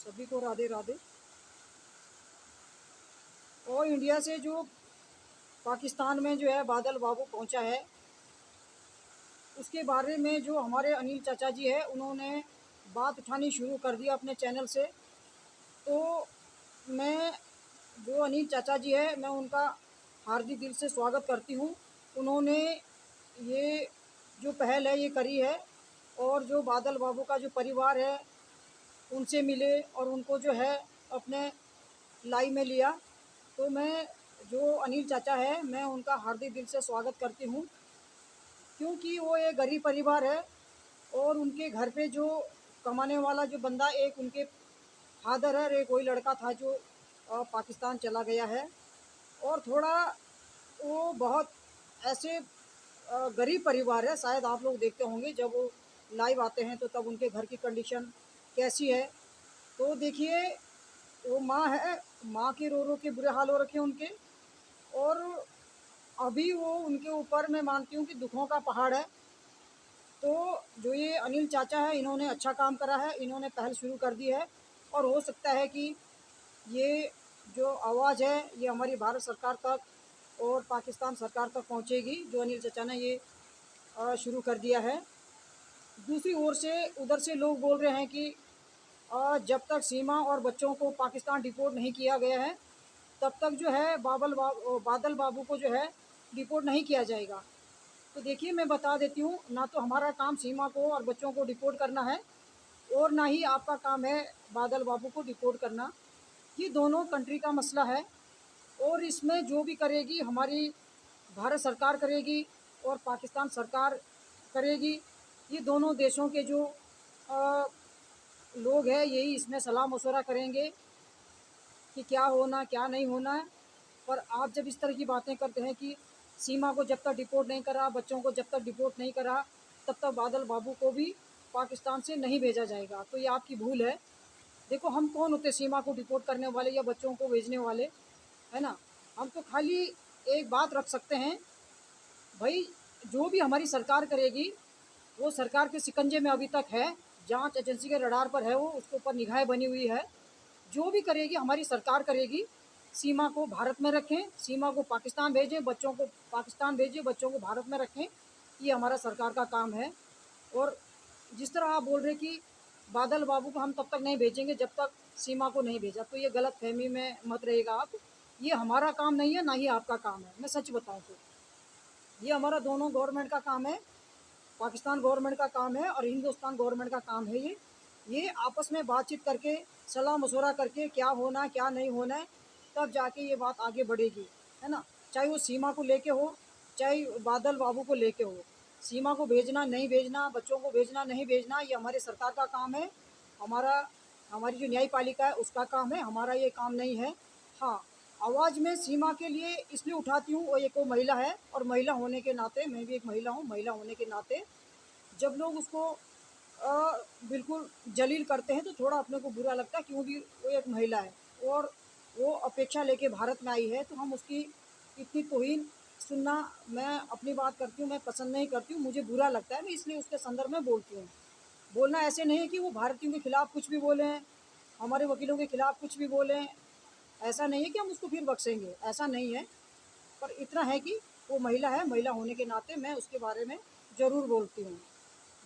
सभी को राधे राधे। और इंडिया से जो पाकिस्तान में जो है बादल बाबू पहुंचा है, उसके बारे में जो हमारे अनिल चाचा जी है उन्होंने बात उठानी शुरू कर दिया अपने चैनल से। तो मैं जो अनिल चाचा जी है मैं उनका हार्दिक दिल से स्वागत करती हूँ। उन्होंने ये जो पहल है ये करी है, और जो बादल बाबू का जो परिवार है उनसे मिले और उनको जो है अपने लाइव में लिया। तो मैं जो अनिल चाचा है मैं उनका हार्दिक दिल से स्वागत करती हूँ, क्योंकि वो एक गरीब परिवार है और उनके घर पे जो कमाने वाला जो बंदा एक उनके फादर है और एक वही लड़का था जो पाकिस्तान चला गया है। और थोड़ा वो बहुत ऐसे गरीब परिवार है, शायद आप लोग देखते होंगे जब वो लाइव आते हैं तो तब उनके घर की कंडीशन कैसी है। तो देखिए वो माँ है, माँ के रो के बुरे हाल हो रखे हैं उनके। और अभी वो उनके ऊपर मैं मानती हूँ कि दुखों का पहाड़ है। तो जो ये अनिल चाचा है इन्होंने अच्छा काम करा है, इन्होंने पहल शुरू कर दी है। और हो सकता है कि ये जो आवाज़ है ये हमारी भारत सरकार तक और पाकिस्तान सरकार तक पहुंचेगी, जो अनिल चाचा ने ये शुरू कर दिया है। दूसरी ओर से उधर से लोग बोल रहे हैं कि जब तक सीमा और बच्चों को पाकिस्तान डिपोर्ट नहीं किया गया है तब तक जो है बादल बाबू को जो है डिपोर्ट नहीं किया जाएगा। तो देखिए मैं बता देती हूँ, ना तो हमारा काम सीमा को और बच्चों को डिपोर्ट करना है और ना ही आपका काम है बादल बाबू को डिपोर्ट करना। ये दोनों कंट्री का मसला है और इसमें जो भी करेगी हमारी भारत सरकार करेगी और पाकिस्तान सरकार करेगी। ये दोनों देशों के जो लोग हैं यही इसमें सलाह मशवरा करेंगे कि क्या होना क्या नहीं होना है। पर आप जब इस तरह की बातें करते हैं कि सीमा को जब तक डिपोर्ट नहीं करा, बच्चों को जब तक डिपोर्ट नहीं करा, तब तक बादल बाबू को भी पाकिस्तान से नहीं भेजा जाएगा, तो ये आपकी भूल है। देखो हम कौन होते सीमा को डिपोर्ट करने वाले या बच्चों को भेजने वाले, है ना। हम तो खाली एक बात रख सकते हैं, भाई जो भी हमारी सरकार करेगी वो सरकार के शिकंजे में अभी तक है, जांच एजेंसी के रडार पर है, वो उसके ऊपर निगाहें बनी हुई है। जो भी करेगी हमारी सरकार करेगी। सीमा को भारत में रखें, सीमा को पाकिस्तान भेजें, बच्चों को पाकिस्तान भेजें, बच्चों को भारत में रखें, ये हमारा सरकार का काम है। और जिस तरह आप बोल रहे कि बादल बाबू को हम तब तक नहीं भेजेंगे जब तक सीमा को नहीं भेजा, तो ये गलत फहमी में मत रहेगा आप। ये हमारा काम नहीं है, ना ही आपका काम है। मैं सच बताऊं तो ये हमारा दोनों गवर्नमेंट का काम है, पाकिस्तान गवर्नमेंट का काम है और हिंदुस्तान गवर्नमेंट का काम है। ये आपस में बातचीत करके सलाह मशवरा करके क्या होना क्या नहीं होना है, तब जाके ये बात आगे बढ़ेगी, है ना। चाहे वो सीमा को लेके हो, चाहे बादल बाबू को लेके हो। सीमा को भेजना नहीं भेजना, बच्चों को भेजना नहीं भेजना, ये हमारी सरकार का काम है। हमारा हमारी जो न्यायपालिका है उसका काम है, हमारा ये काम नहीं है। हाँ, आवाज़ में सीमा के लिए इसलिए उठाती हूँ, वो एक वो महिला है और महिला होने के नाते मैं भी एक महिला हूँ, महिला होने के नाते जब लोग उसको बिल्कुल जलील करते हैं तो थोड़ा अपने को बुरा लगता है, क्योंकि वो एक महिला है और वो अपेक्षा लेके भारत में आई है। तो हम उसकी इतनी तौहीन सुनना, मैं अपनी बात करती हूँ, मैं पसंद नहीं करती हूँ, मुझे बुरा लगता है, मैं इसलिए उसके संदर्भ में बोलती हूँ। बोलना ऐसे नहीं है कि वो भारतीयों के खिलाफ कुछ भी बोलें, हमारे वकीलों के खिलाफ कुछ भी बोलें, ऐसा नहीं है कि हम उसको फिर बख्शेंगे, ऐसा नहीं है। पर इतना है कि वो महिला है, महिला होने के नाते मैं उसके बारे में ज़रूर बोलती हूँ।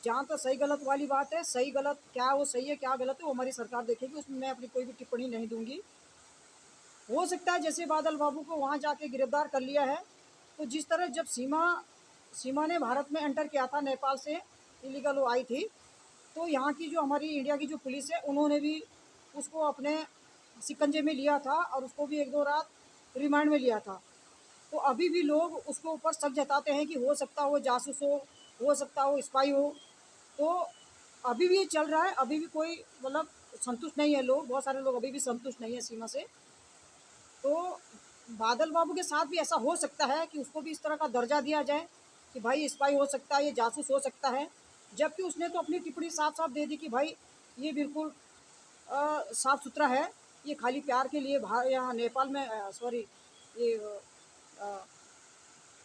जहाँ तक सही गलत वाली बात है, सही गलत क्या वो सही है क्या गलत है वो हमारी सरकार देखेगी, उसमें मैं अपनी कोई भी टिप्पणी नहीं दूंगी। हो सकता है जैसे बादल बाबू को वहाँ जाके गिरफ्तार कर लिया है, तो जिस तरह जब सीमा सीमा ने भारत में एंटर किया था नेपाल से, इलीगल वो आई थी, तो यहाँ की जो हमारी इंडिया की जो पुलिस है उन्होंने भी उसको अपने शिकंजे में लिया था और उसको भी एक दो रात रिमांड में लिया था। तो अभी भी लोग उसके ऊपर शक जताते हैं कि हो सकता हो जासूस हो सकता हो स्पाई हो। तो अभी भी ये चल रहा है, अभी भी कोई मतलब संतुष्ट नहीं है लोग, बहुत सारे लोग अभी भी संतुष्ट नहीं है सीमा से। तो बादल बाबू के साथ भी ऐसा हो सकता है कि उसको भी इस तरह का दर्जा दिया जाए कि भाई स्पाई हो सकता है, ये जासूस हो सकता है। जबकि उसने तो अपनी टिप्पणी साफ साफ दे दी कि भाई ये बिल्कुल साफ सुथरा है, ये खाली प्यार के लिए यहाँ नेपाल में सॉरी ये अ,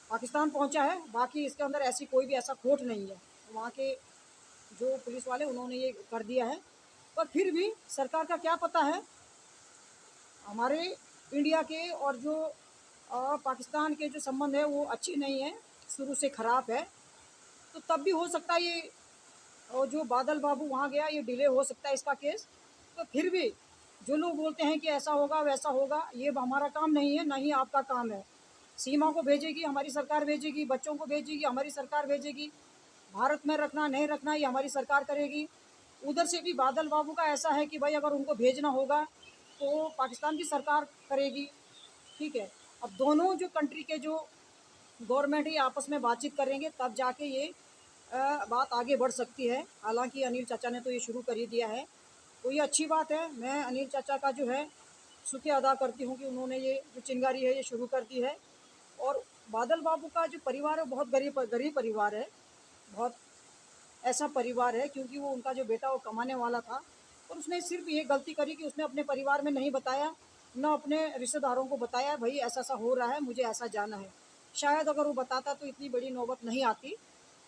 पाकिस्तान पहुंचा है, बाकी इसके अंदर ऐसी कोई भी ऐसा खोट नहीं है। वहाँ के जो पुलिस वाले उन्होंने ये कर दिया है। पर फिर भी सरकार का क्या पता है, हमारे इंडिया के और जो पाकिस्तान के जो संबंध है वो अच्छी नहीं है, शुरू से ख़राब है। तो तब भी हो सकता है ये, और जो बादल बाबू वहाँ गया, ये डिले हो सकता है इसका केस। तो फिर भी जो लोग बोलते हैं कि ऐसा होगा वैसा होगा, ये हमारा काम नहीं है, ना ही आपका काम है। सीमा को भेजेगी हमारी सरकार, भेजेगी बच्चों को भेजेगी हमारी सरकार, भेजेगी भारत में रखना नहीं रखना ये हमारी सरकार करेगी। उधर से भी बादल बाबू का ऐसा है कि भाई अगर उनको भेजना होगा तो पाकिस्तान की सरकार करेगी, ठीक है। अब दोनों जो कंट्री के जो गवर्नमेंट ही आपस में बातचीत करेंगे तब जाके ये बात आगे बढ़ सकती है। हालांकि अनिल चाचा ने तो ये शुरू कर ही दिया है, तो ये अच्छी बात है। मैं अनिल चाचा का जो है शुक्रिया अदा करती हूँ कि उन्होंने ये जो चिंगारी है ये शुरू कर दी है। और बादल बाबू का जो परिवार है बहुत गरीब गरीब परिवार है, बहुत ऐसा परिवार है, क्योंकि वो उनका जो बेटा वो कमाने वाला था और उसने सिर्फ ये गलती करी कि उसने अपने परिवार में नहीं बताया, ना अपने रिश्तेदारों को बताया भाई ऐसा ऐसा हो रहा है, मुझे ऐसा जाना है। शायद अगर वो बताता तो इतनी बड़ी नौबत नहीं आती।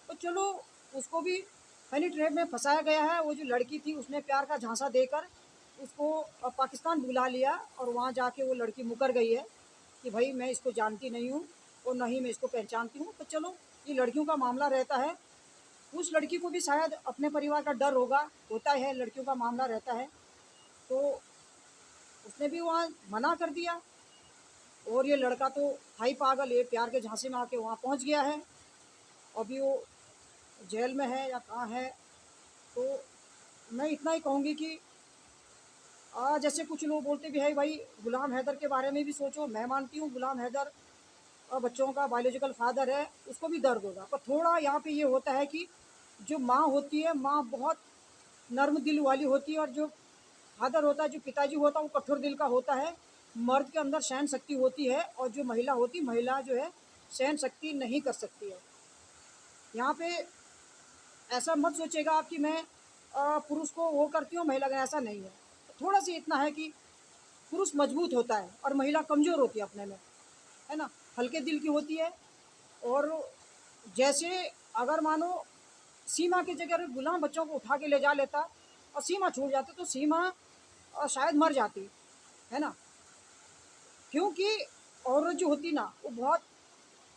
तो चलो, उसको भी हनी ट्रैप में फंसाया गया है। वो जो लड़की थी उसने प्यार का झांसा देकर उसको पाकिस्तान बुला लिया और वहाँ जाके वो लड़की मुकर गई है कि भाई मैं इसको जानती नहीं हूँ और ना ही मैं इसको पहचानती हूँ। तो चलो, ये लड़कियों का मामला रहता है। उस लड़की को भी शायद अपने परिवार का डर होगा, होता है, लड़कियों का मामला रहता है। तो उसने भी वहाँ मना कर दिया और ये लड़का तो था ही पागल, ये प्यार के झांसे में आके वहाँ पहुँच गया है। अभी वो जेल में है या कहाँ है। तो मैं इतना ही कहूँगी कि जैसे कुछ लोग बोलते भी है भाई गुलाम हैदर के बारे में भी सोचो। मैं मानती हूँ गुलाम हैदर बच्चों का बायोलॉजिकल फादर है, उसको भी दर्द होगा। पर थोड़ा यहाँ पे ये होता है कि जो माँ होती है, माँ बहुत नर्म दिल वाली होती है, और जो फादर होता है, जो पिताजी होता है, वो कठोर दिल का होता है। मर्द के अंदर सहन शक्ति होती है और जो महिला होती, महिला जो है सहन शक्ति नहीं कर सकती है। यहाँ पे ऐसा मत सोचेगा आप कि मैं पुरुष को वो करती हूँ महिला का, ऐसा नहीं है। थोड़ा सा इतना है कि पुरुष मजबूत होता है और महिला कमज़ोर होती है अपने में, है ना, हल्के दिल की होती है। और जैसे अगर मानो सीमा की जगह अगर गुलाम बच्चों को उठा के ले जा लेता और सीमा छूट जाती तो सीमा शायद मर जाती, है ना। क्योंकि औरत जो होती ना वो बहुत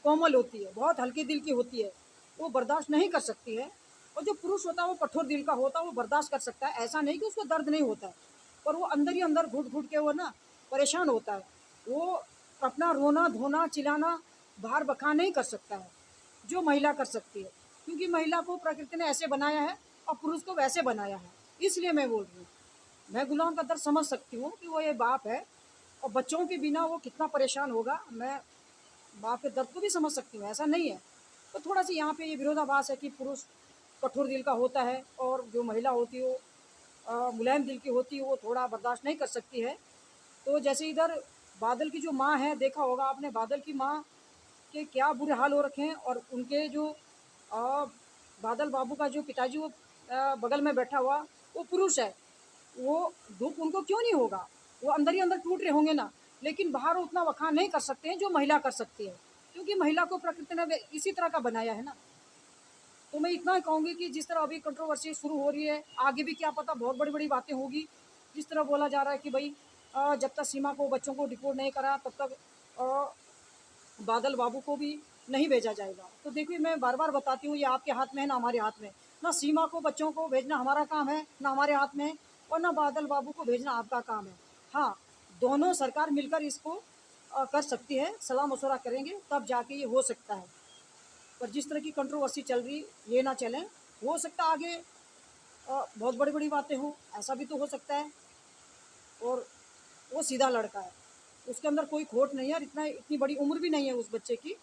कोमल होती है, बहुत हल्के दिल की होती है, वो बर्दाश्त नहीं कर सकती है। और जो पुरुष होता है वो कठोर दिल का होता है, वो बर्दाश्त कर सकता है। ऐसा नहीं कि उसको दर्द नहीं होता है, पर वो अंदर ही अंदर घुट घुट के वो ना परेशान होता है। वो अपना रोना धोना चिल्लाना बाहर बका नहीं कर सकता है जो महिला कर सकती है, क्योंकि महिला को प्रकृति ने ऐसे बनाया है और पुरुष को वैसे बनाया है। इसलिए मैं बोल रही हूँ, मैं गुलाम का दर्द समझ सकती हूँ कि वो ये बाप है और बच्चों के बिना वो कितना परेशान होगा। मैं बाप के दर्द को भी समझ सकती हूँ, ऐसा नहीं है। तो थोड़ा सा यहाँ पे ये विरोधाभास है कि पुरुष कठोर दिल का होता है और जो महिला होती है वो मुलायम दिल की होती है, वो थोड़ा बर्दाश्त नहीं कर सकती है। तो जैसे इधर बादल की जो माँ है, देखा होगा आपने बादल की माँ के क्या बुरे हाल हो रखे हैं। और उनके जो अ, बादल बाबू का जो पिताजी वो बगल में बैठा हुआ वो पुरुष है, वो दुख उनको क्यों नहीं होगा, वो अंदर ही अंदर टूट रहे होंगे ना, लेकिन बाहर वो उतना वखान नहीं कर सकते हैं जो महिला कर सकती है, क्योंकि महिला को प्रकृति ने इसी तरह का बनाया है ना। तो मैं इतना ही कहूँगी कि जिस तरह अभी कंट्रोवर्सी शुरू हो रही है, आगे भी क्या पता बहुत बड़ी बड़ी बातें होगी। जिस तरह बोला जा रहा है कि भाई जब तक सीमा को बच्चों को डिपोर्ट नहीं करा तब तक बादल बाबू को भी नहीं भेजा जाएगा। तो देखिए, मैं बार बार बताती हूँ ये आपके हाथ में है ना हमारे हाथ में। ना सीमा को बच्चों को भेजना हमारा काम है, ना हमारे हाथ में है, और ना बादल बाबू को भेजना आपका काम है। हाँ, दोनों सरकार मिलकर इसको कर सकती है, सलाह मशवरा करेंगे तब जाके ये हो सकता है। पर जिस तरह की कंट्रोवर्सी चल रही ये ना चलें। हो सकता है आगे बहुत बड़ी बड़ी बातें हों, ऐसा भी तो हो सकता है। और वो सीधा लड़का है, उसके अंदर कोई खोट नहीं है, और इतनी बड़ी उम्र भी नहीं है उस बच्चे की।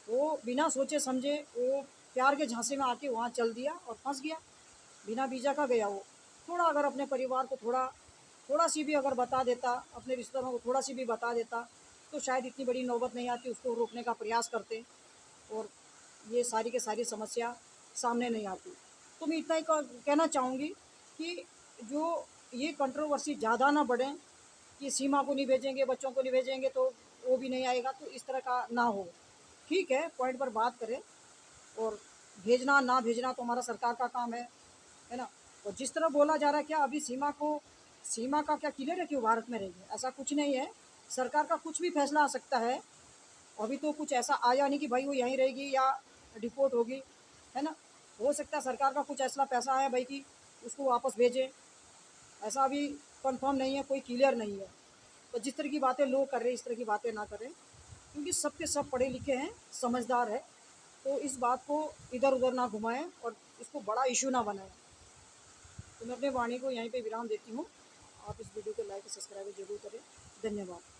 वो बिना सोचे समझे वो प्यार के झांसे में आके वहाँ चल दिया और फंस गया, बिना वीज़ा का गया वो। थोड़ा अगर अपने परिवार को थोड़ा सी भी अगर बता देता, अपने रिश्तेदारों को थोड़ा सी भी बता देता, तो शायद इतनी बड़ी नौबत नहीं आती, उसको रोकने का प्रयास करते और ये सारी की सारी समस्या सामने नहीं आती। तो मैं इतना ही कहना चाहूँगी कि जो ये कंट्रोवर्सी ज़्यादा ना बढ़े कि सीमा को नहीं भेजेंगे बच्चों को नहीं भेजेंगे तो वो भी नहीं आएगा, तो इस तरह का ना हो। ठीक है, पॉइंट पर बात करें। और भेजना ना भेजना तो हमारा सरकार का काम है ना। और जिस तरह बोला जा रहा है, क्या अभी सीमा का क्या क्लियर है कि वो भारत में रहेगी? ऐसा कुछ नहीं है। सरकार का कुछ भी फैसला आ सकता है। अभी तो कुछ ऐसा आया नहीं कि भाई वो यहीं रहेगी या डिपोर्ट होगी, है ना? हो सकता है सरकार का कुछ ऐसा पैसा आया भाई कि उसको वापस भेजे। ऐसा अभी कंफर्म नहीं है, कोई क्लियर नहीं है। तो जिस तरह की बातें लोग कर रहे हैं इस तरह की बातें ना करें, क्योंकि सब के सब पढ़े लिखे हैं, समझदार है। तो इस बात को इधर उधर ना घुमाएं और इसको बड़ा इशू ना बनाएं। तो मैं अपने वाणी को यहीं पे विराम देती हूँ। आप इस वीडियो को लाइक और सब्सक्राइब जरूर करें। धन्यवाद।